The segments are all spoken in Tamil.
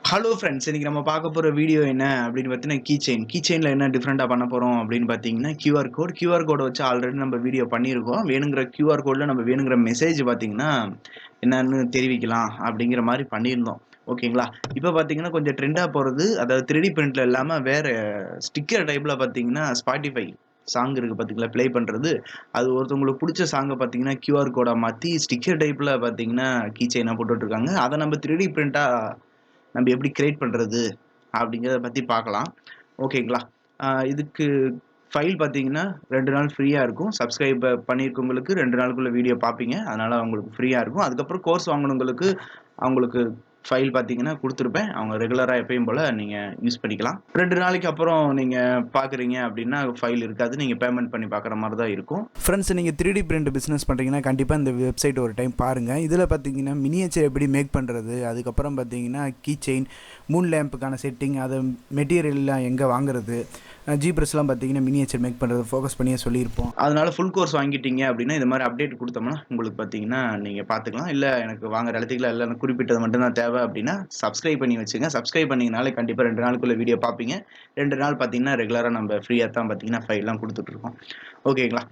ஹலோ ஃப்ரெண்ட்ஸ், இன்னைக்கு நம்ம பார்க்க போகிற வீடியோ என்ன அப்படின்னு பார்த்தீங்கன்னா கீச்செயினில் என்ன டிஃப்ரெண்ட்டாக பண்ண போகிறோம் அப்படின்னு பார்த்தீங்கன்னா கியூஆர் கோடை வச்சு ஆல்ரெடி நம்ம வீடியோ பண்ணியிருக்கோம். வேணுங்கிற கியூஆர் கோடில் நம்ம வேணுங்கிற மெசேஜ் பார்த்தீங்கன்னா என்னன்னு தெரிவிக்கலாம் அப்படிங்கிற மாதிரி பண்ணியிருந்தோம். ஓகேங்களா? இப்போ பார்த்தீங்கன்னா கொஞ்சம் ட்ரெண்டாக போகிறது, அதாவது 3D பிரிண்டில் இல்லாமல் வேறு ஸ்டிக்கர் டைப்பில் பார்த்தீங்கன்னா ஸ்பாட்டிஃபை சாங் இருக்குது பார்த்தீங்களா, ப்ளே பண்ணுறது. அது ஒருத்தவங்களுக்கு பிடிச்ச சாங்கை பார்த்தீங்கன்னா கியூஆர் கோடாக மாற்றி ஸ்டிக்கர் டைப்பில் பார்த்தீங்கன்னா கீச்செயினாக போட்டுட்ருக்காங்க. அதை நம்ம 3D பிரிண்ட்டாக நம்ம எப்படி கிரியேட் பண்ணுறது அப்படிங்கிறத பற்றி பார்க்கலாம். ஓகேங்களா? இதுக்கு ஃபைல் பார்த்தீங்கன்னா 2 நாள் ஃப்ரீயாக இருக்கும். சப்ஸ்கிரைப் பண்ணியிருக்கவங்களுக்கு 2 நாளுக்குள்ள வீடியோ பார்ப்பீங்க. அதனால் அவங்களுக்கு ஃப்ரீயாக இருக்கும். அதுக்கப்புறம் கோர்ஸ் வாங்கினவங்களுக்கு அவங்களுக்கு ஃபைல் பார்த்தீங்கன்னா கொடுத்துருப்பேன். அவங்க ரெகுலராக எப்பயும் போல் நீங்கள் யூஸ் பண்ணிக்கலாம். 2 நாளைக்கு அப்புறம் நீங்கள் பார்க்குறீங்க அப்படின்னா ஃபைல் இருக்காது. நீங்கள் பேமெண்ட் பண்ணி பார்க்குற மாதிரி தான் இருக்கும். ஃப்ரெண்ட்ஸ், நீங்கள் 3D பிரிண்ட் பிஸ்னஸ் பண்ணுறீங்கன்னா கண்டிப்பாக இந்த வெப்சைட் ஒரு டைம் பாருங்கள். இதில் பார்த்தீங்கன்னா மினியேச்சர் எப்படி மேக் பண்ணுறது, அதுக்கப்புறம் பார்த்தீங்கன்னா கீச்செயின், மூன் லேம்புக்கான செட்டிங், அதை மெட்டீரியல்லாம் எங்கே வாங்குறது, ஜிப்ரஸ்லாம் பார்த்தீங்கன்னா மினியேச்சர் மேக் பண்ணுறது ஃபோக்கஸ் பண்ணியே சொல்லியிருப்போம். அதனால் ஃபுல் கோர்ஸ் வாங்கிட்டீங்க அப்படின்னா இது மாதிரி அப்டேட் கொடுத்தோம்னா உங்களுக்கு பார்த்தீங்கன்னா நீங்கள் பார்த்துக்கலாம். இல்லை எனக்கு வாங்குற இடத்துக்குலாம் இல்லை, எனக்கு குறிப்பிட்டது மட்டும்தான் தேவை அப்படின்னா சப்ஸ்கிரைப் பண்ணி வச்சுங்க. சப்ஸ்கிரைப் பண்ணிங்கனாலே கண்டிப்பாக 2 நாளுக்குள்ளே வீடியோ பார்ப்பீங்க. 2 நாள் பார்த்தீங்கன்னா ரெகுலராக நம்ம ஃப்ரீயாக தான் பார்த்தீங்கன்னா ஃபைல்லாம் கொடுத்துட்ருக்கோம். ஓகேங்களா?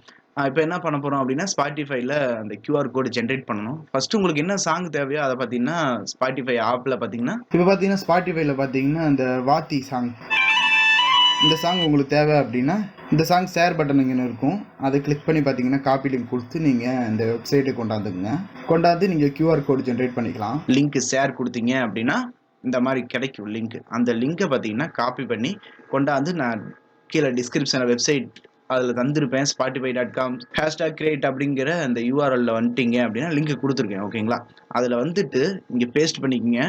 இப்போ என்ன பண்ண போகிறோம் அப்படின்னா ஸ்பாட்டிஃபைல அந்த கியூஆர் கோடு ஜென்ரேட் பண்ணணும். ஃபஸ்ட்டு உங்களுக்கு என்ன சாங் தேவையோ அதை பார்த்தீங்கன்னா ஸ்பாட்டிஃபை ஆப்பில் பார்த்தீங்கன்னா இப்போ பார்த்தீங்கன்னா ஸ்பாட்டிஃபைல பார்த்தீங்கன்னா அந்த வாத்தி சாங், இந்த சாங் உங்களுக்கு தேவை அப்படின்னா இந்த சாங் ஷேர் பட்டன் இங்கே இருக்கும். அதை கிளிக் பண்ணி பார்த்தீங்கன்னா காப்பி லிங்க் கொடுத்து நீங்கள் இந்த வெப்சைட்டுக்கு கொண்டாந்து நீங்கள் கியூஆர் கோடு ஜென்ரேட் பண்ணிக்கலாம். லிங்க் ஷேர் கொடுத்தீங்க அப்படின்னா இந்த மாதிரி கிடைக்கும் லிங்க். அந்த லிங்கை பார்த்தீங்கன்னா காப்பி பண்ணி கொண்டாந்து நான் கீழே டிஸ்கிரிப்ஷனில் வெப்சைட் அதில் தந்திருப்பேன். spotify.com #create அப்படிங்கிற அந்த யூஆர்எல்ல வந்துட்டீங்க அப்படின்னா லிங்க் கொடுத்துருக்கேன். ஓகேங்களா? அதில் வந்துட்டு இங்கே பேஸ்ட் பண்ணிக்கோங்க.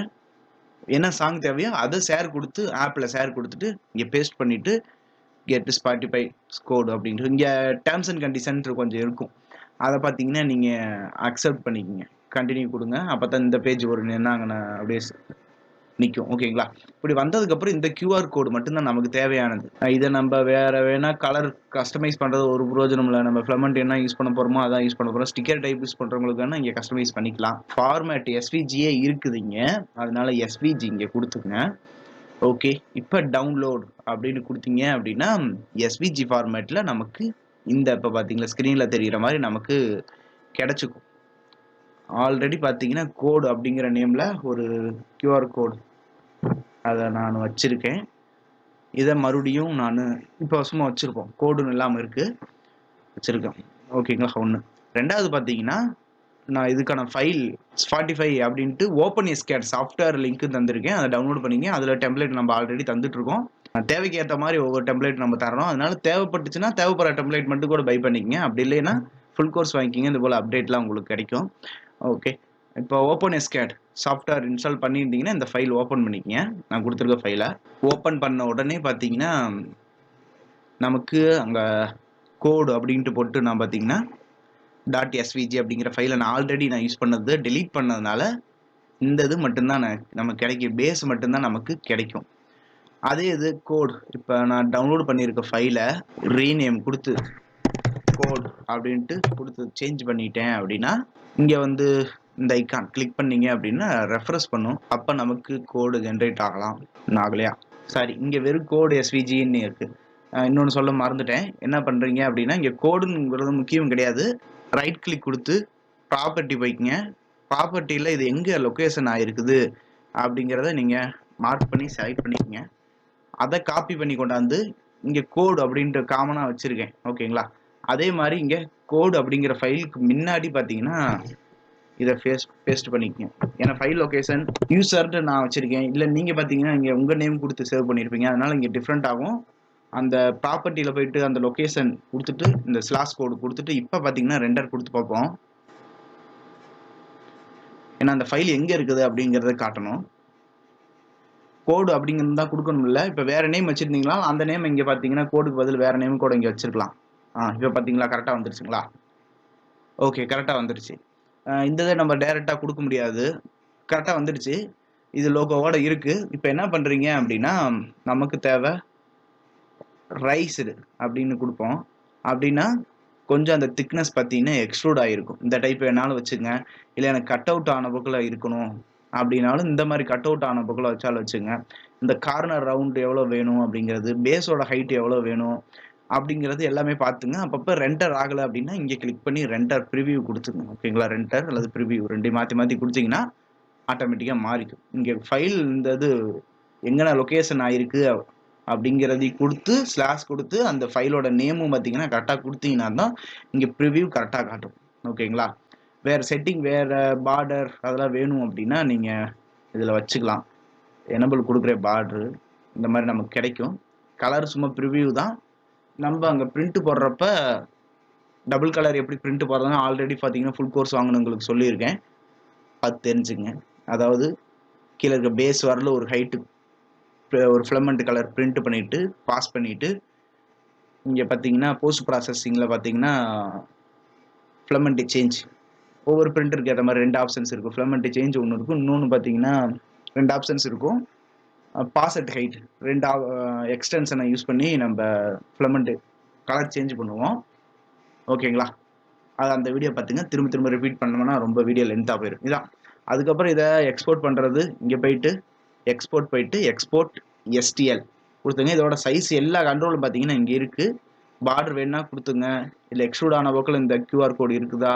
என்ன சாங் தேவையோ அதை ஷேர் கொடுத்து ஆப்பில் ஷேர் கொடுத்துட்டு இங்கே பேஸ்ட் பண்ணிவிட்டு கெட் ஸ்பாட்டிஃபை கோடு அப்படின்ட்டு இங்கே டேர்ம்ஸ் அண்ட் கண்டிஷன் கொஞ்சம் இருக்கும். அதை பார்த்தீங்கன்னா நீங்கள் அக்செப்ட் பண்ணிக்கோங்க, கண்டினியூ கொடுங்க. அப்போ தான் இந்த பேஜ் ஒரு என்னங்கன்னா அப்படியே நிற்கும். ஓகேங்களா? இப்படி வந்ததுக்கப்புறம் இந்த கியூஆர் கோடு மட்டும்தான் நமக்கு தேவையானது. இதை நம்ம வேறு வேணால் கலர் கஸ்டமைஸ் பண்ணுறது ஒரு பிரயோஜனம் இல்லை. நம்ம ஃப்ளமெண்ட் என்ன யூஸ் பண்ண போகிறோமோ அதான் யூஸ் பண்ண போகிறோம். ஸ்டிக்கர் டைப் யூஸ் பண்ணுறவங்களுக்கு வேணால் இங்கே கஸ்டமைஸ் பண்ணிக்கலாம். ஃபார்மேட் எஸ்விஜியே இருக்குதுங்க, அதனால எஸ்விஜி இங்கே கொடுத்துங்க. ஓகே, இப்போ டவுன்லோட் அப்படின்னு கொடுத்தீங்க அப்படின்னா எஸ்விஜி ஃபார்மேட்டில் நமக்கு இந்த இப்போ பார்த்தீங்களா ஸ்க்ரீனில் தெரிகிற மாதிரி நமக்கு கிடச்சிக்கும். ஆல்ரெடி பார்த்தீங்கன்னா கோடு அப்படிங்கிற நேமில் ஒரு கியூஆர் கோடு அதை நான் வச்சுருக்கேன். இதை மறுபடியும் நான் இப்போ சும்மா வச்சுருப்போம், கோடுன்னு இல்லாமல் இருக்குது, வச்சுருக்கேன். ஓகேங்களா? ஒன்று. ரெண்டாவது பார்த்தீங்கன்னா நான் இதுக்கான ஃபைல் ஸ்பாட்டிஃபை அப்படின்ட்டு ஓப்பன் எஸ்கேட் சாஃப்ட்வேர் லிங்க்கு தந்திருக்கேன். அதை டவுன்லோட் பண்ணிங்க. அதில் டெம்ப்ளேட் நம்ம ஆல்ரெடி தந்துட்டுருக்கோம். தேவைக்கு ஏற்ற மாதிரி ஒவ்வொரு டெம்ப்ளேட் நம்ம தரணும். அதனால தேவைப்பட்டுச்சுன்னா தேவைப்படுற டெம்ப்ளேட் மட்டும் கூட பை பண்ணிக்கங்க. அப்படி இல்லைன்னா ஃபுல் கோர்ஸ் வாங்கிக்கிங்க. இது போல் அப்டேட்லாம் உங்களுக்கு கிடைக்கும். ஓகே, இப்போ ஓப்பன் எஸ்கேட் சாஃப்ட்வேர் இன்ஸ்டால் பண்ணியிருந்தீங்கன்னா இந்த ஃபைல் ஓப்பன் பண்ணிக்கங்க. நான் கொடுத்துருக்க ஃபைலை ஓப்பன் பண்ண உடனே பார்த்தீங்கன்னா நமக்கு அங்கே கோடு அப்படின்ட்டு போட்டு நான் பார்த்தீங்கன்னா .svg அப்படிங்கிற ஃபைலை நான் ஆல்ரெடி யூஸ் பண்ணது டெலீட் பண்ணதுனால இந்த இது மட்டும்தான் நமக்கு கிடைக்கும், பேஸ் மட்டும்தான் நமக்கு கிடைக்கும். அதே இது கோட் இப்போ நான் டவுன்லோட் பண்ணியிருக்க ஃபைலை ரீநேம் கொடுத்து கோட் அப்படின்ட்டு கொடுத்து சேஞ்ச் பண்ணிட்டேன் அப்படின்னா இங்கே வந்து இந்த ஐக்கான் கிளிக் பண்ணீங்க அப்படின்னா ரெஃப்ரெஷ் பண்ணும். அப்போ நமக்கு கோடு ஜென்ரேட் ஆகலாம். ஆகலையா? சாரி, இங்கே வெறும் கோடு எஸ்விஜின்னு இருக்குது. இன்னொன்று சொல்ல மறந்துட்டேன். என்ன பண்ணுறீங்க அப்படின்னா இங்கே கோடுங்கிறது முக்கியம் கிடையாது. ரைட் கிளிக் கொடுத்து ப்ராப்பர்ட்டி போய்க்குங்க. ப்ராப்பர்ட்டியில் இது எங்கே லொக்கேஷன் ஆகிருக்குது அப்படிங்கிறத நீங்கள் மார்க் பண்ணி செலக்ட் பண்ணிக்கங்க. அதை காப்பி பண்ணி கொண்டாந்து இங்கே கோடு அப்படின்ட்டு காமனாக வச்சுருக்கேன். ஓகேங்களா? அதே மாதிரி இங்கே கோடு அப்படிங்கிற ஃபைலுக்கு முன்னாடி பார்த்தீங்கன்னா இதை பேஸ்ட் பண்ணிக்கங்க. ஏன்னா ஃபைல் லொக்கேஷன் யூசர்ட்டு நான் வச்சுருக்கேன். இல்லை நீங்கள் பார்த்தீங்கன்னா இங்கே உங்கள் நேம் கொடுத்து சேவ் பண்ணியிருப்பீங்க, அதனால் இங்கே டிஃப்ரெண்ட் ஆகும். அந்த ப்ராப்பர்ட்டியில் போயிட்டு அந்த லொக்கேஷன் கொடுத்துட்டு இந்த ஸ்லாஷ் கோடு கொடுத்துட்டு இப்போ பார்த்தீங்கன்னா ரெண்டர் கொடுத்து பார்ப்போம். ஏன்னா அந்த ஃபைல் எங்கே இருக்குது அப்படிங்கிறத காட்டணும். கோடு அப்படிங்கிறது தான் கொடுக்கணும்ல. இப்போ வேறு நேம் வச்சுருந்தீங்களா, அந்த நேம் இங்கே பார்த்தீங்கன்னா கோடுக்கு பதில் வேறு நேம் கூட இங்கே வச்சுருக்கலாம். இப்போ பார்த்தீங்களா கரெக்டாக வந்துருச்சுங்களா? ஓகே, கரெக்டாக வந்துருச்சு. இந்த இதை நம்ம டைரெக்டாக கொடுக்க முடியாது, கரெக்டாக வந்துடுச்சு. இது லோகோவோட இருக்குது. இப்போ என்ன பண்ணுறீங்க அப்படின்னா நமக்கு தேவை ரைஸ்டு அப்படின்னு கொடுப்போம். அப்படின்னா கொஞ்சம் அந்த திக்னஸ் பார்த்தீங்கன்னா எக்ஸ்ட்ரூட் ஆகிருக்கும். இந்த டைப் வேணாலும் வச்சுங்க. இல்லை எனக்கு கட் அவுட் ஆன புக்கில் இருக்கணும் அப்படின்னாலும் இந்த மாதிரி கட் அவுட் ஆன புக்கில் வச்சாலும் வச்சுங்க. இந்த கார்னர் ரவுண்ட் எவ்வளோ வேணும் அப்படிங்கிறது, பேஸோட ஹைட் எவ்வளோ வேணும் அப்படிங்கிறது எல்லாமே பார்த்துங்க. அப்பப்போ ரெண்டர் ஆகலை அப்படின்னா இங்கே கிளிக் பண்ணி ரெண்டர் ப்ரிவியூ கொடுத்துங்க. ஓகேங்களா, ரெண்டர் அல்லது ப்ரிவியூ ரெண்டையும் மாற்றி மாற்றி கொடுத்தீங்கன்னா ஆட்டோமேட்டிக்காக மாறிக்கும். இங்கே ஃபைல் இந்த இது எங்கன்னா லொக்கேஷன் ஆயிருக்கு அப்படிங்கிறதையும் கொடுத்து ஸ்லாஷ் கொடுத்து அந்த ஃபைலோட நேமும் பார்த்தீங்கன்னா கரெக்டாக கொடுத்தீங்கன்னா தான் இங்கே ப்ரிவியூ கரெக்டாக காட்டும். ஓகேங்களா, வேறு செட்டிங் வேறு பார்டர் அதெல்லாம் வேணும் அப்படின்னா நீங்கள் இதில் வச்சுக்கலாம். எனபிள் கொடுக்குற பார்டரு இந்த மாதிரி நமக்கு கிடைக்கும். கலர் சும்மா ப்ரிவியூ தான். நம்ம அங்கே பிரிண்ட் போடுறப்ப டபுள் கலர் எப்படி பிரிண்ட் போடுறதுன்னு ஆல்ரெடி பார்த்தீங்கன்னா ஃபுல் கோர்ஸ் வாங்கினவங்களுக்கு சொல்லியிருக்கேன், அது தெரிஞ்சுங்க. அதாவது கீழே இருக்க பேஸ் வரல ஒரு ஹைட்டு ஒரு ஃபிலமெண்ட் கலர் பிரிண்ட் பண்ணிவிட்டு பாஸ் பண்ணிவிட்டு இங்கே பார்த்தீங்கன்னா போஸ்ட் ப்ராசஸிங்கில் பார்த்தீங்கன்னா ஃபிலமெண்ட் சேஞ்ச் ஒவ்வொரு பிரிண்டருக்கு ஏற்ற மாதிரி 2 ஆப்ஷன்ஸ் இருக்கும். ஃபிலமெண்ட் சேஞ்ச் ஒன்று இருக்கும், இன்னொன்று பார்த்தீங்கன்னா 2 ஆப்ஷன்ஸ் இருக்கும். பாசட் ஹைட் 2 எக்ஸ்டென்ஷனை யூஸ் பண்ணி நம்ம ஃபிலமெண்ட் கலர் சேஞ்ச் பண்ணுவோம். ஓகேங்களா, அது அந்த வீடியோ பார்த்துங்க. திரும்ப திரும்ப ரிப்பீட் பண்ணோம்னா ரொம்ப வீடியோ லென்த்தாக போயிடும். இதான் அதுக்கப்புறம் இதை எக்ஸ்போர்ட் பண்ணுறது. இங்கே போயிட்டு எக்ஸ்போர்ட் STL கொடுத்துங்க. இதோட சைஸ் எல்லா கண்ட்ரோலும் பார்த்தீங்கன்னா இங்கே இருக்குது. பார்டர் வேணா கொடுத்துங்க, இல்லை எக்ஸ்ட்ரூட் ஆன பக்கம் இந்த QR கோடு இருக்குதா,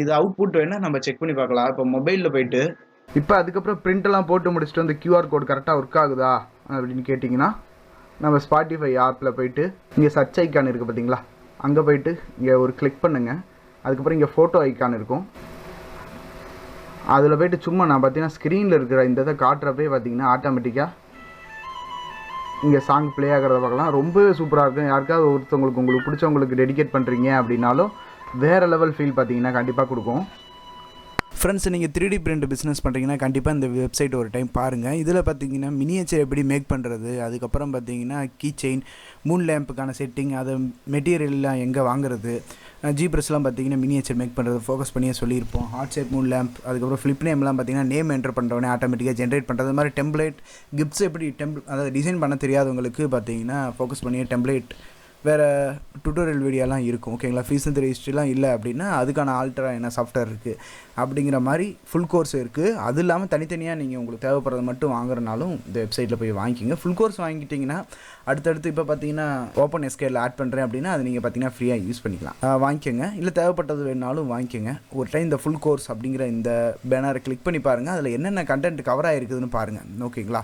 இது அவுட்புட் வேணா நம்ம செக் பண்ணி பார்க்கலாம். இப்போ மொபைலில் போயிட்டு இப்போ அதுக்கப்புறம் பிரிண்டெல்லாம் போட்டு முடிச்சுட்டு அந்த QR கோட் கரெக்டாக ஒர்க் ஆகுதா அப்படின்னு கேட்டிங்கன்னா நம்ம ஸ்பாட்டிஃபை ஆப்பில் போயிட்டு இங்கே சர்ச் ஐக்கான் இருக்குது பார்த்தீங்களா, அங்கே போயிட்டு இங்கே ஒரு கிளிக் பண்ணுங்கள். அதுக்கப்புறம் இங்கே ஃபோட்டோ ஐக்கான் இருக்கும், அதில் போய்ட்டு சும்மா நான் பார்த்தீங்கன்னா ஸ்க்ரீனில் இருக்கிற இந்த இதை காட்டுறப்பே பார்த்தீங்கன்னா ஆட்டோமேட்டிக்காக இங்கே சாங் ப்ளே ஆகிறத பார்க்கலாம். ரொம்பவே சூப்பராக இருக்கும். யாருக்காவது உங்களுக்கு பிடிச்சவங்களுக்கு டெடிகேட் பண்ணுறீங்க அப்படின்னாலும் வேறு லெவல் ஃபீல் பார்த்தீங்கன்னா கண்டிப்பாக கொடுக்கும். ஃப்ரெண்ட்ஸ், நீங்கள் 3D பிரிண்ட் பிஸ்னஸ் பண்ணுறீங்கன்னா கண்டிப்பாக இந்த வெப்சைட் ஒரு டைம் பாருங்கள். இதில் பார்த்தீங்கன்னா மினியேச்சர் எப்படி மேக் பண்ணுறது, அதுக்கப்புறம் பார்த்தீங்கன்னா கீச்செயின், மூன் லேம்புக்கான செட்டிங், அதை மெட்டீரியல்லாம் எங்கே வாங்குறது, ஜிப்ரஸ்லாம் பார்த்தீங்கன்னா மினியேச்சர் மேக் பண்ணுறது ஃபோக்கஸ் பண்ணியே சொல்லியிருப்போம். ஹார்ட் ஷேப் மூன் லேம்ப், அதுக்கப்புறம் ஃப்ளிப் நேம்லாம் பார்த்தீங்கன்னா நேம் என்டர் பண்ணுறவனே ஆட்டோமேட்டிக்காக ஜென்ரேட் பண்ணுறது மாதிரி டெம்ப்ளேட் கிஃப்ட்ஸ் எப்படி அதாவது டிசைன் பண்ண தெரியாதவங்களுக்கு பார்த்தீங்கன்னா ஃபோக்கஸ் பண்ணியே டெம்ப்ளேட் வேறு டுட்டோரியல் வீடியோலாம் இருக்கும். ஓகேங்களா, ஃபீஸ் அண்ட் ரெஜிஸ்ட்ரிலாம் இல்லை அப்படின்னா அதுக்கான ஆல்டராக என்ன சாஃப்ட்வேர் இருக்குது அப்படிங்கிற மாதிரி ஃபுல் கோர்ஸ் இருக்குது. அது இல்லாமல் தனித்தனியாக நீங்கள் உங்களுக்கு தேவைப்படுறது மட்டும் வாங்குறனாலும் இந்த வெப்சைட்டில் போய் வாங்கிக்கிங்க. ஃபுல் கோர்ஸ் வாங்கிட்டிங்கன்னா அடுத்தடுத்து இப்போ பார்த்தீங்கன்னா ஓப்பன் எஸ்கேல ஆட் பண்ணுறேன் அப்படின்னா அது நீங்கள் பார்த்தீங்கன்னா ஃப்ரீயாக யூஸ் பண்ணிக்கலாம். வாங்கிக்கோங்க, இல்லை தேவைப்பட்டது வேணாலும் வாங்கிக்கோங்க. ஒரு டைம் இந்த ஃபுல் கோர்ஸ் அப்படிங்கிற இந்த பேனரை கிளிக் பண்ணி பாருங்கள், அதில் என்னென்ன கண்டென்ட் கவர் ஆகிருக்குதுன்னு பாருங்கள். ஓகேங்களா,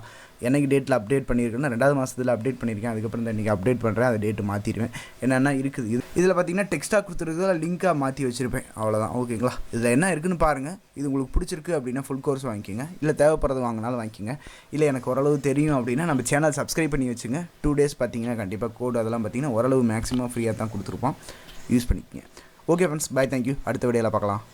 எனக்கு டேட்டில் அப்டேட் பண்ணியிருக்கேன்னா 2வது மாதத்தில் அப்டேட் பண்ணியிருக்கேன். அதுக்கப்புறம் இந்த இன்றைக்கி அப்டேட் பண்ணுறேன், அதை டேட்டு மாற்றிடுவேன். என்னென்னா இருக்குது இதில் பார்த்தீங்கன்னா டெக்ஸ்ட்டாக கொடுத்துருக்குறதுல லிங்காக மாற்றி வச்சுருப்பேன், அவ்வளோதான். ஓகேங்களா, இதில் என்ன இருக்குதுன்னு பாருங்கள். இது உங்களுக்கு பிடிச்சிருக்கு அப்படின்னா ஃபுல் கோர்ஸ் வாங்கிக்கோங்க, இல்லை தேவைப்படுறது வாங்கினாலும் வாங்கிக்கோங்க. இல்லை எனக்கு ஓரளவு தெரியும் அப்படின்னா நம்ம சேனல் சப்ஸ்கிரைப் பண்ணி வச்சுங்க. 2 டேஸ் பார்த்தீங்கன்னா கண்டிப்பாக கோடு அதெல்லாம் பார்த்தீங்கன்னா ஓரளவு மேக்ஸிமம் ஃப்ரீயாக தான் கொடுத்துருப்போம், யூஸ் பண்ணிக்கோங்க. Okay friends, bye, thank you. அடுத்த வீடியோவில் பார்க்கலாம்.